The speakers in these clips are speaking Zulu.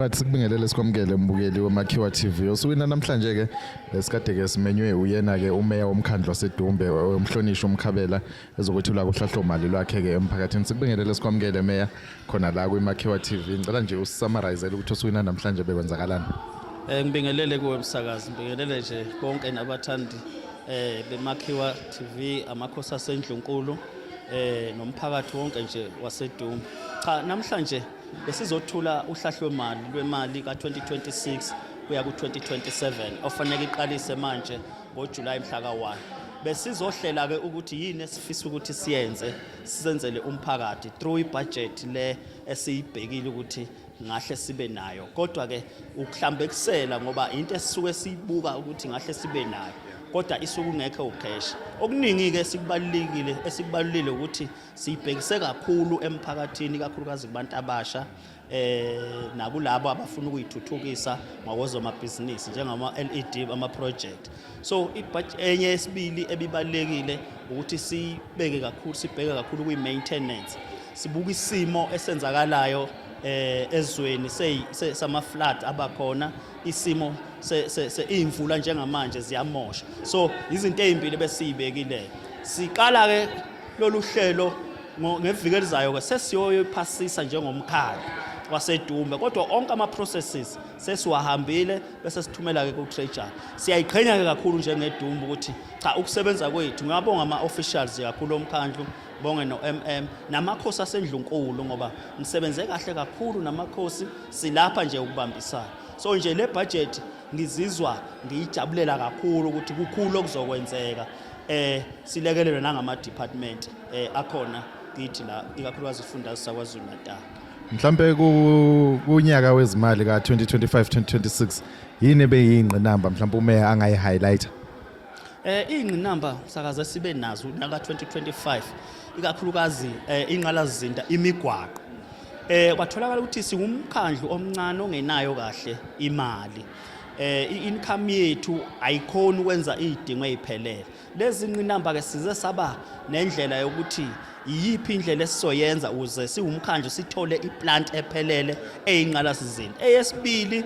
Bathi sikubingelele sikwamukele mbukeli weMakhiwa TV. Osukwini namhlanje ke lesikade ke simenywe uyena ke umeya womkhandlo waseDumbe umhlonishwa uMkhabela ezokuthi la kuhlahlomali lwakhe ke emphakathini. Sikubingelele sikwamukele meya khona la kweMakhiwa TV. Ngicela nje usummarize ukuthi osukwini namhlanje bekwenzakalani. Ngibingelele kuwe msakazi, ngibingelele nje bonke nabathandi beMakhiwa TV, amakhosi asendlunkulu nomphakathi wonke nje waseDumbe. Cha, namhlanje besizothula uhlahlomali lwemali ka2026 kuya ku2027 ofanele iqalise manje ngoJuly mhla ka1. Besizohlela ke ukuthi yini esifisa ukuthi sisenzele umphakathi through ibudget le esiyibhekile ukuthi ngahle sibe nayo. Kodwa ke ukuhlambekisela ngoba into esisuke siyibuka ukuthi ngahle sibe nayo, kodwa isuku ngeke ucash. Okuningi ke esikubalulile ukuthi sibhekise kakhulu emphakathini, kakhulukazi kubantu abasha nakulabo abafuna ukuyithuthukisa ngokwezomabhizinisi njengama LED ama project. So enye yesibili ebibalekile ukuthi sibheke kakhulu kwi maintenance. Sibuka isimo esenzakalayo ezweni sama flood abakhona, isimo imvula njengamanje ziyamosha. So izinto ezimbili besiyibekile. Siqala ke lolu hlelo ngeviki elizayo ke sesiyoyiphasisa njengomkhaya waseDumbe, kodwa onke ama processes sesiwahambile bese sithumela ke ku treasury. Siyayiqhenya ke kakhulu njengeDumbe ukuthi cha ukusebenza kwethu ngiyabonga ama officials kakhulu omkhandlu, bonge no namakhosi asendlunkulu ngoba nisebenze kahle kakhulu namakhosi, silapha nje ukubambisana. So nje le budget ngizizwa ngiyijabulela kakhulu ukuthi kukhulu okuzokwenzeka silekelelwe nangama department akhona kithi la ikakhulukazi ifundazwe saKwaZulu Natal. Mhlambe kunyaka wezimali ka2025-2026 yini beyingqinamba mhlambe umeya angayi highlight? Ingqinamba sakaze sibe nazo naka 2025 ikakhulukazi inqalazizinda imigwaqo. Kwatholakala ukuthi singumkhandlu omncane ongenayo kahle imali. I-income yethu ayikhona ukwenza izidingo eziphelele. Lezi ngqinamba ke size saba nendlela yokuthi yipi indlela esizoyenza ukuze siwumkhandlu sithole iplant ephelele eyinqalasizinda. Eyesibili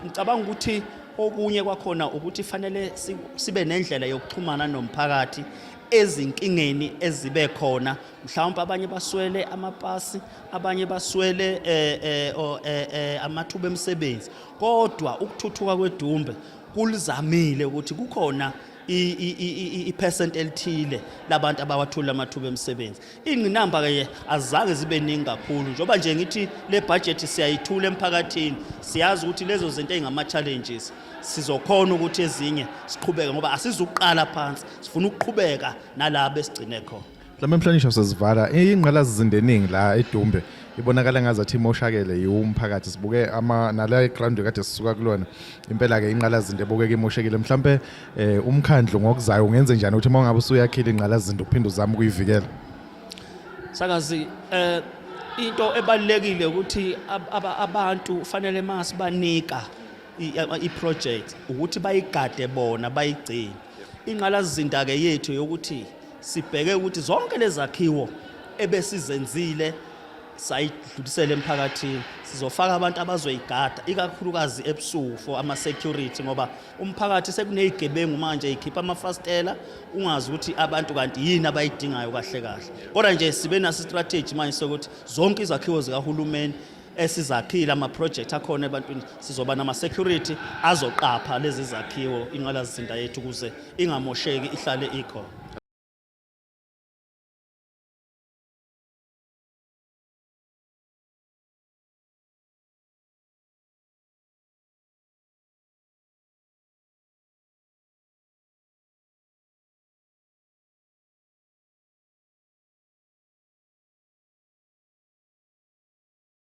ngicabanga ukuthi okunye kwakhona ukuthi fanele sibe nendlela yokuxhumana nomphakathi ezinkingeni ezibe khona. Mhlawumbe abanye baswele amapasi, abanye baswele amathuba emisebenzi, kodwa ukuthuthuka kweDumbe kulizamile ukuthi kukhona i-percent elithile labantu abawathola amathuba emisebenzi. Ingqinamba ke azange zibe ningi kakhulu njoba nje ngithi le budget siyayithula emphakathini, siyazi ukuthi lezo zinto ezingama challenges sizokhona ukuthi ezinye siqhubeke ngoba asizuqala phansi, sifuna ukuqhubeka nalabo esigcine khona. Mhlawumbe mhlonishwa sesivala ingqalazizinda eningi la eDumbe ibonakala ngazathi imoshakele yiwumphakathi. Sibuke nala ground kade sisuka kulona impela ke inqalazizinda ebukeka imoshekile. Mhlawumbe umkhandlu ngokuzayo ungenze njani ukuthi mawungabe usuyakhila inqalazizinda uphinde uzame ukuyivikela? Sakazi into ebalekile ukuthi abantu fanele masibanika i-project ukuthi bayigade bona bayigcine. Inqalazizinda ke yethu yokuthi sibheke ukuthi zonke lezakhiwo ebesizenzile sayidlulisela emphakathini, sizofaka abantu abazoyigada ikakhulukazi ebusuku for ama security ngoba umphakathi sekunezigebengu manje ikhipha amafastela ungazi ukuthi abantu kanti yini abayidingayo kahle kahle. Kodwa nje sibe naso strategy manje sokuthi zonke izakhiwo zikahulumeni esizakhila ama project akhona ebantwini sizoba nama security azoqapha lezi zakhiwo inqalazizinda yethu ukuze ingamosheki ihlale ikhona.